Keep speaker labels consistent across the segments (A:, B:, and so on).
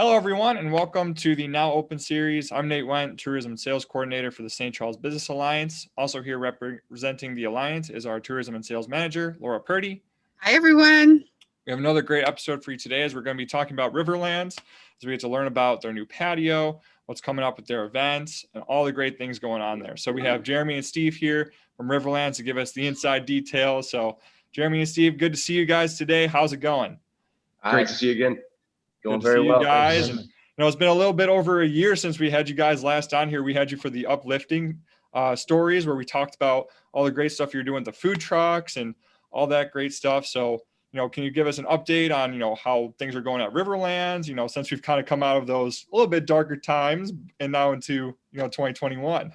A: Hello, everyone, and welcome to the Now Open series. I'm Nate Went, Tourism and Sales Coordinator for the St. Charles Business Alliance. Also here representing the Alliance is our Tourism and Sales Manager, Laura Purdy.
B: Hi, everyone.
A: We have another great episode for you today as we're going to be talking about Riverlands, as we get to learn about their new patio, what's coming up with their events, and all the great things going on there. So we have Jeremy and Steve here from Riverlands to give us the inside details. So Jeremy and Steve, good to see you guys today. How's it going?
C: Great to see you again.
A: Going very well, guys. And it's been a little bit over a year since we had you guys last on here. We had you for the uplifting stories where we talked about all the great stuff you're doing, the food trucks and all that great stuff. So, can you give us an update on, how things are going at Riverlands, since we've kind of come out of those a little bit darker times and now into, 2021?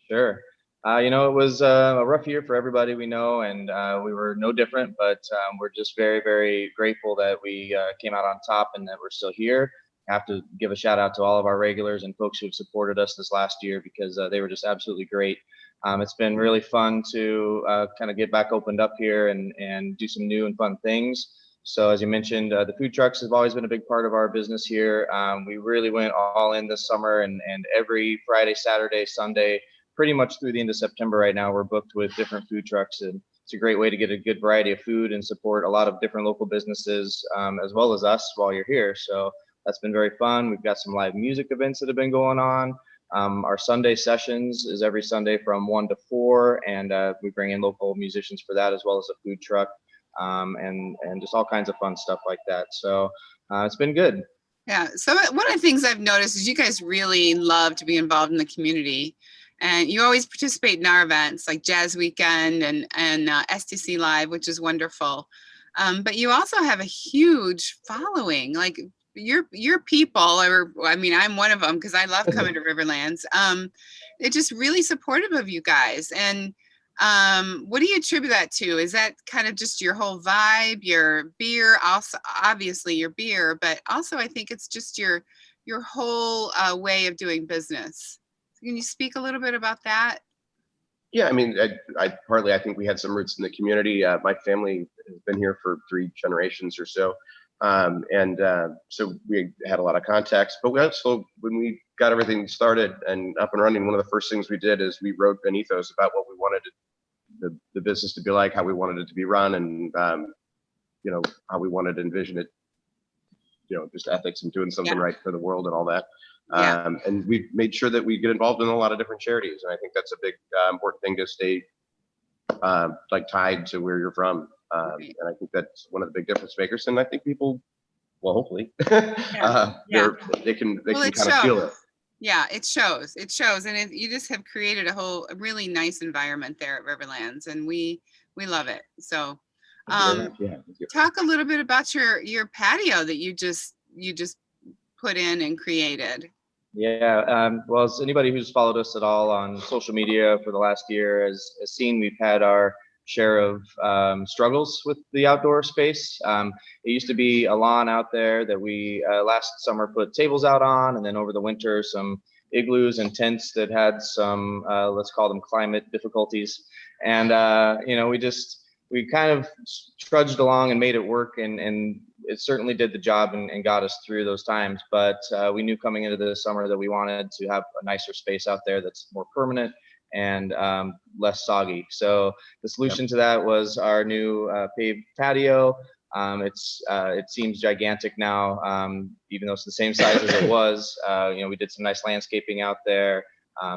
C: Sure. It was a rough year for everybody we know, and we were no different, but we're just very, very grateful that we came out on top and that we're still here. I have to give a shout out to all of our regulars and folks who've supported us this last year because they were just absolutely great. It's been really fun to kind of get back opened up here and do some new and fun things. So as you mentioned, the food trucks have always been a big part of our business here. We really went all in this summer, and every Friday, Saturday, Sunday, pretty much through the end of September right now, we're booked with different food trucks, and it's a great way to get a good variety of food and support a lot of different local businesses as well as us while you're here. So that's been very fun. We've got some live music events that have been going on. Our Sunday sessions is every Sunday from 1 to 4, and we bring in local musicians for that as well as a food truck and just all kinds of fun stuff like that. So it's been good.
B: Yeah. So one of the things I've noticed is you guys really love to be involved in the community. And you always participate in our events like Jazz Weekend and STC Live, which is wonderful. But you also have a huge following. Like your people, I'm one of them because I love coming to Riverlands. They're just really supportive of you guys. And what do you attribute that to? Is that kind of just your whole vibe, your beer, also obviously your beer, but also I think it's just your whole way of doing business. Can you speak a little bit about that?
D: Yeah, I think we had some roots in the community. My family has been here for 3 generations or so. So we had a lot of contacts, but we also, when we got everything started and up and running, one of the first things we did is we wrote an ethos about what we wanted the business to be like, how we wanted it to be run, and how we wanted to envision it, just ethics and doing something right for the world and all that.
B: Yeah.
D: And we've made sure that we get involved in a lot of different charities. And I think that's a big important thing to stay tied to where you're from. And I think that's one of the big difference makers. And I think people, well, hopefully, they can kind of feel it.
B: Yeah, it shows. And you just have created a really nice environment there at Riverlands, and we love it. So talk a little bit about your patio that you just put in and created.
C: Yeah, well, as anybody who's followed us at all on social media for the last year has seen, we've had our share of struggles with the outdoor space. It used to be a lawn out there that we last summer put tables out on, and then over the winter some igloos and tents that had some let's call them climate difficulties. And we kind of trudged along and made it work, and it certainly did the job and got us through those times. But we knew coming into the summer that we wanted to have a nicer space out there that's more permanent and less soggy. So the solution to that was our new paved patio. It seems gigantic now, even though it's the same size as it was. We did some nice landscaping out there,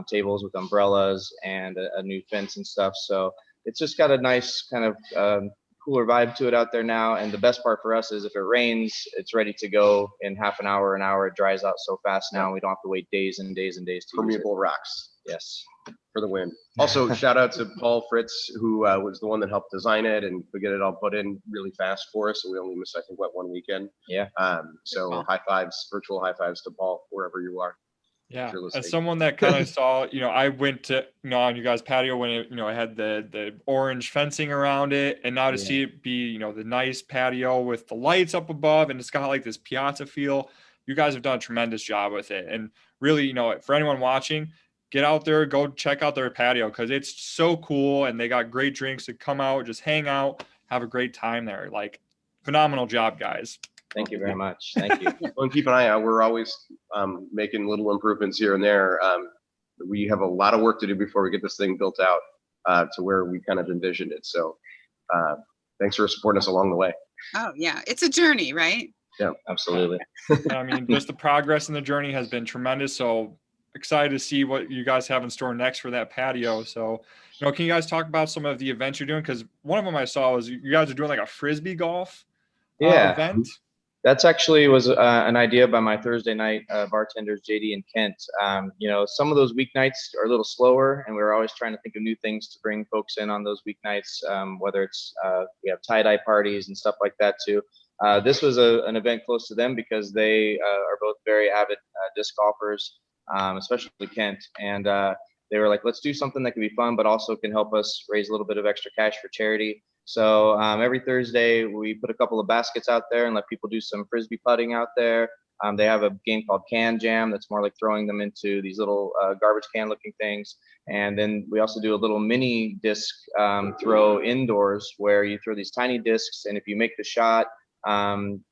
C: tables with umbrellas and a new fence and stuff. So it's just got a nice kind of cooler vibe to it out there now. And the best part for us is if it rains, it's ready to go in half an hour. It dries out so fast now. We don't have to wait days and days and days to
D: Permeable rocks.
C: Yes.
D: For the win. Also, shout out to Paul Fritz, who was the one that helped design it and get it all put in really fast for us. So we only missed, I think, 1 weekend.
C: Yeah.
D: So high fives, virtual high fives to Paul, wherever you are.
A: Yeah, as someone that kind of saw, I went to, on you guys' patio when it, it had the orange fencing around it, and now to see it be, the nice patio with the lights up above, and it's got like this piazza feel. You guys have done a tremendous job with it, and really, for anyone watching, get out there, go check out their patio because it's so cool, and they got great drinks to come out, just hang out, have a great time there. Like, phenomenal job, guys.
C: Thank you very much. Thank you.
D: Well, and keep an eye out. We're always making little improvements here and there. We have a lot of work to do before we get this thing built out to where we kind of envisioned it. So thanks for supporting us along the way.
B: Oh yeah, it's a journey, right?
C: Yeah, absolutely.
A: I mean, just the progress in the journey has been tremendous. So excited to see what you guys have in store next for that patio. So, can you guys talk about some of the events you're doing? Because one of them I saw was you guys are doing like a frisbee golf event.
C: That's actually was an idea by my Thursday night bartenders, JD and Kent. Some of those weeknights are a little slower, and we're always trying to think of new things to bring folks in on those weeknights, whether it's we have tie-dye parties and stuff like that too. This was an event close to them because they are both very avid disc golfers, especially Kent. And they were like, let's do something that can be fun, but also can help us raise a little bit of extra cash for charity. So every Thursday, we put a couple of baskets out there and let people do some frisbee putting out there. They have a game called Can Jam that's more like throwing them into these little garbage can looking things. And then we also do a little mini disc throw indoors where you throw these tiny discs. And if you make the shot,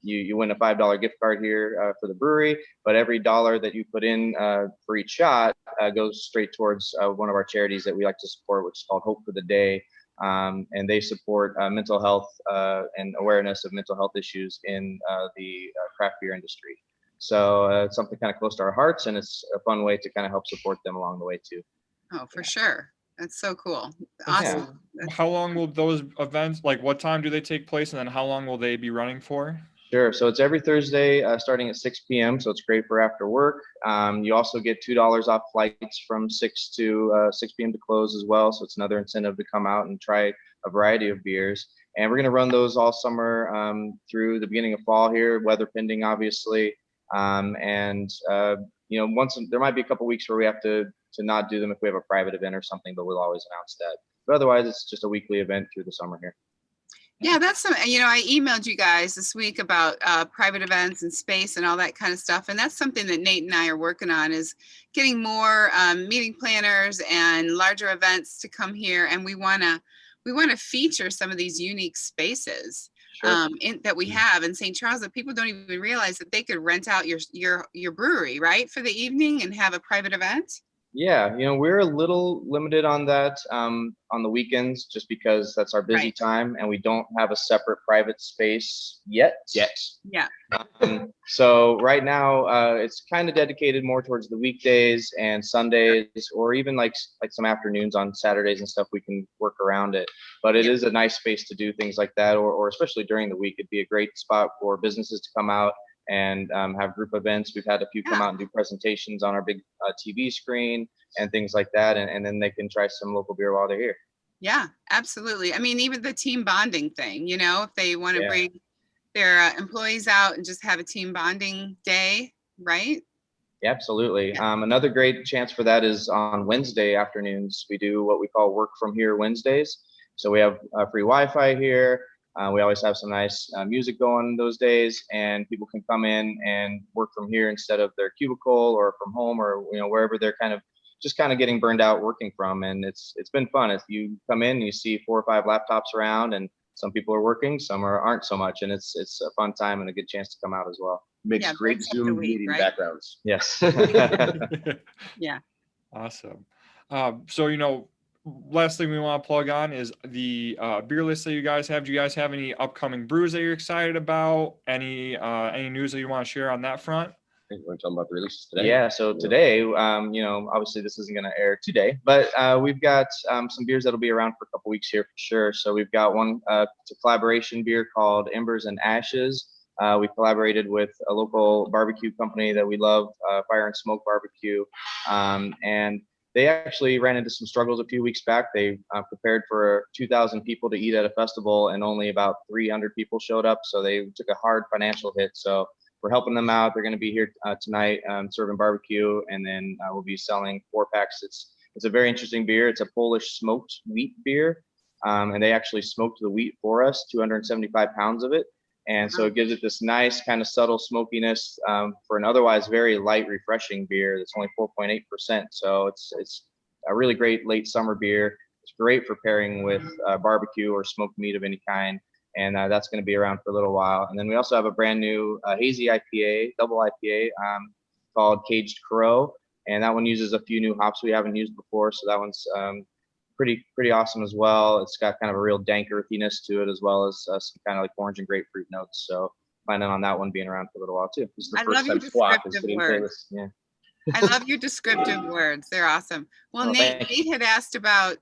C: you win a $5 gift card here for the brewery. But every dollar that you put in for each shot goes straight towards one of our charities that we like to support, which is called Hope for the Day. And they support mental health and awareness of mental health issues in the craft beer industry. So it's something kind of close to our hearts, and it's a fun way to kind of help support them along the way too.
B: Oh, for sure. That's so cool. Awesome.
A: How long will those events, like what time do they take place, and then how long will they be running for?
C: Sure. So it's every Thursday starting at 6 p.m. So it's great for after work. You also get $2 off flights from 6 p.m. to close as well. So it's another incentive to come out and try a variety of beers. And we're going to run those all summer through the beginning of fall here, weather pending, obviously. Once there might be a couple weeks where we have to not do them if we have a private event or something, but we'll always announce that. But otherwise, it's just a weekly event through the summer here.
B: Yeah, that's some, I emailed you guys this week about private events and space and all that kind of stuff. And that's something that Nate and I are working on, is getting more meeting planners and larger events to come here. And we want to feature some of these unique spaces that we have in St. Charles that people don't even realize that they could rent out your brewery, right, for the evening and have a private event.
C: Yeah, we're a little limited on that on the weekends, just because that's our busy time, and we don't have a separate private space yet.
B: Yeah.
C: So right now, it's kind of dedicated more towards the weekdays and Sundays, or even like some afternoons on Saturdays and stuff. We can work around it, but it is a nice space to do things like that, or especially during the week. It'd be a great spot for businesses to come out and have group events. We've had a few come out and do presentations on our big TV screen and things like that. And then they can try some local beer while they're here.
B: Yeah, absolutely. I mean, even the team bonding thing, if they want to bring their employees out and just have a team bonding day, right?
C: Yeah, absolutely. Another great chance for that is on Wednesday afternoons. We do what we call Work From Here Wednesdays. So we have free Wi-Fi here. We always have some nice music going those days, and people can come in and work from here instead of their cubicle or from home, or wherever they're kind of getting burned out working from. And it's been fun. If you come in and you see 4 or 5 laptops around, and some people are working, some aren't so much, and it's a fun time and a good chance to come out as well.
D: Makes great Zoom meeting backgrounds.
C: Yes.
B: Yeah.
A: Awesome. So last thing we want to plug on is the beer list that you guys have. Do you guys have any upcoming brews that you're excited about? Any news that you want to share on that front?
D: I think we're talking about the releases today.
C: Yeah, so today, obviously this isn't going to air today, but we've got some beers that'll be around for a couple weeks here for sure. So we've got one, it's a collaboration beer called Embers and Ashes. We collaborated with a local barbecue company that we love, Fire and Smoke Barbecue, and they actually ran into some struggles a few weeks back. They prepared for 2,000 people to eat at a festival, and only about 300 people showed up. So they took a hard financial hit. So we're helping them out. They're going to be here tonight serving barbecue, and then we'll be selling 4-packs. It's a very interesting beer. It's a Polish smoked wheat beer, and they actually smoked the wheat for us, 275 pounds of it. And so it gives it this nice kind of subtle smokiness for an otherwise very light, refreshing beer that's only 4.8%. So it's a really great late summer beer. It's great for pairing with barbecue or smoked meat of any kind. and that's going to be around for a little while. And then we also have a brand new hazy IPA, double IPA, called Caged Crow, and that one uses a few new hops we haven't used before, so that one's pretty awesome as well. It's got kind of a real dank earthiness to it, as well as some kind of like orange and grapefruit notes. So planning on that one being around for a little while too.
D: This is the
B: I
D: first
B: love your
D: time Squawk is
B: descriptive
D: sitting
B: words.
D: for this.
C: Yeah.
B: I love your descriptive words. They're awesome. Well,
C: Oh,
B: Nate had asked about,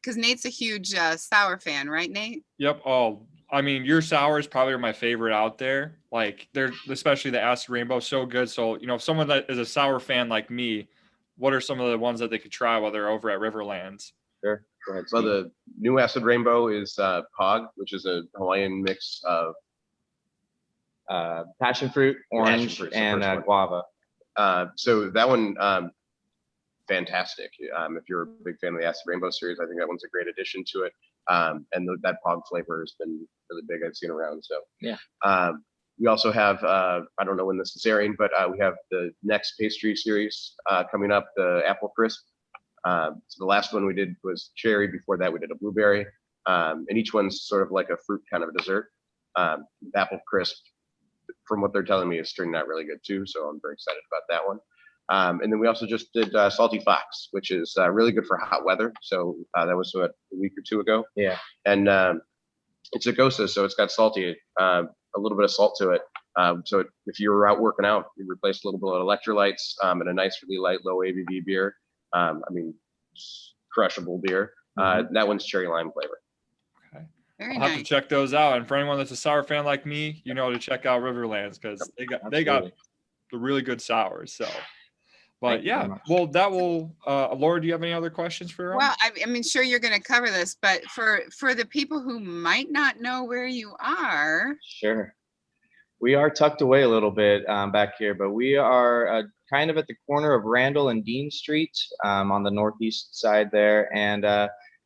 B: because Nate's a huge sour fan, right, Nate?
A: Yep. Oh, I mean, your sours probably are my favorite out there. Like they're, especially the acid rainbow, so good. So, you know, if someone that is a sour fan like me, what are some of the ones that they could try while they're over at Riverlands?
C: Sure. Go ahead,
D: Well,
C: Steve.
D: the new acid rainbow is Pog, which is a Hawaiian mix of
C: Passion fruit, orange,
D: fruit's the
C: and
D: first one.
C: guava.
D: so that one, fantastic. If you're a big fan of the acid rainbow series, I think that one's a great addition to it. And that Pog flavor has been really big. I've seen around. So
C: Yeah.
D: We also have, I don't know when this is airing, but we have the next pastry series coming up, the apple crisp. So the last one we did was cherry. Before that, we did a blueberry. And each one's sort of like a fruit kind of a dessert. Apple crisp, from what they're telling me, is turning out really good too. So I'm very excited about that one. And then we also just did Salty Fox, which is really good for hot weather. So that was a week or two ago.
C: Yeah.
D: And it's a Gosa, so it's got salty, a little bit of salt to it. So if you were out working out, you replace a little bit of electrolytes and a nice, really light, low ABV beer. I mean, crushable beer. That one's cherry lime flavor.
A: Okay.
B: Very
A: I'll
B: nice.
A: have to check those out. And for anyone that's a sour fan like me, you know to check out Riverlands because they got the really good sours. So, but
C: Thank you very
A: yeah,
C: much.
A: well, that will. Laura, do you have any other questions for her?
B: Well, I mean, sure, you're going to cover this, but for the people who might not know where you are,
C: Sure. We are tucked away a little bit back here, but we are kind of at the corner of Randall and Dean Street on the northeast side there. And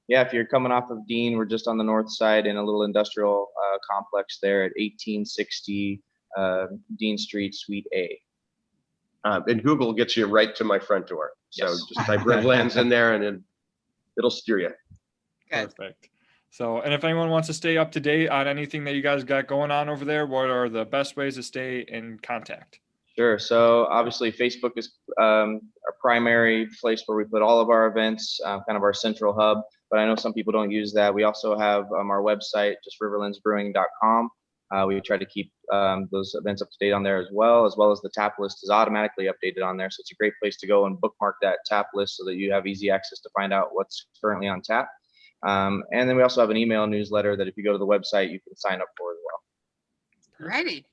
C: yeah, if you're coming off of Dean, we're just on the north side in a little industrial complex there at 1860 Dean Street, Suite A.
D: And Google gets you right to my front door. So
C: Yes.
D: just type Riverlands in there and it'll steer you.
B: good.
A: Perfect. So, and if anyone wants to stay up to date on anything that you guys got going on over there, what are the best ways to stay in contact?
C: Sure. So obviously Facebook is our primary place where we put all of our events, kind of our central hub, but I know some people don't use that. We also have our website, just riverlandsbrewing.com. We try to keep those events up to date on there as well as the tap list is automatically updated on there. So it's a great place to go and bookmark that tap list so that you have easy access to find out what's currently on tap. And then we also have an email newsletter that if you go to the website, you can sign up for as well.
B: Ready.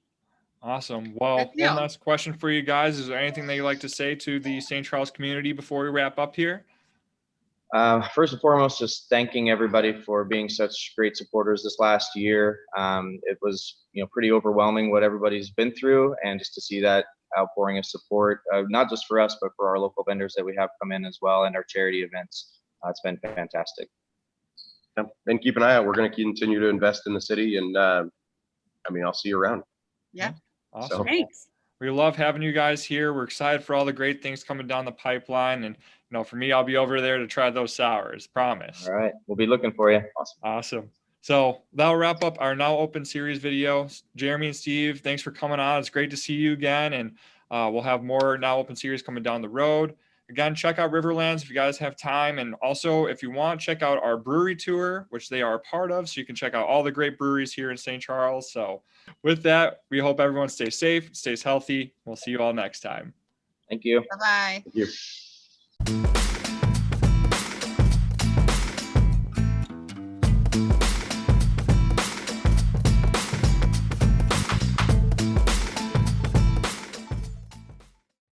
A: Awesome. Well,
B: Good deal.
A: one last question for you guys. Is there anything that you'd like to say to the St. Charles community before we wrap up here?
C: First and foremost, just thanking everybody for being such great supporters this last year. It was, pretty overwhelming what everybody's been through, and just to see that outpouring of support, not just for us, but for our local vendors that we have come in as well, and our charity events. It's been fantastic.
D: And keep an eye out. We're going to continue to invest in the city, and I'll see you around.
B: Yeah.
A: Awesome.
D: So-
B: Thanks.
A: We love having you guys here. We're excited for all the great things coming down the pipeline. And, for me, I'll be over there to try those sours. Promise.
C: All right. We'll be looking for you.
A: Awesome. So that'll wrap up our Now Open series video. Jeremy and Steve, thanks for coming on. It's great to see you again. And we'll have more Now Open series coming down the road. Again, check out Riverlands if you guys have time. And also, if you want, check out our brewery tour, which they are a part of. So you can check out all the great breweries here in St. Charles. So with that, we hope everyone stays safe, stays healthy. We'll see you all next time.
C: Thank you.
B: Bye-bye.
D: Thank you.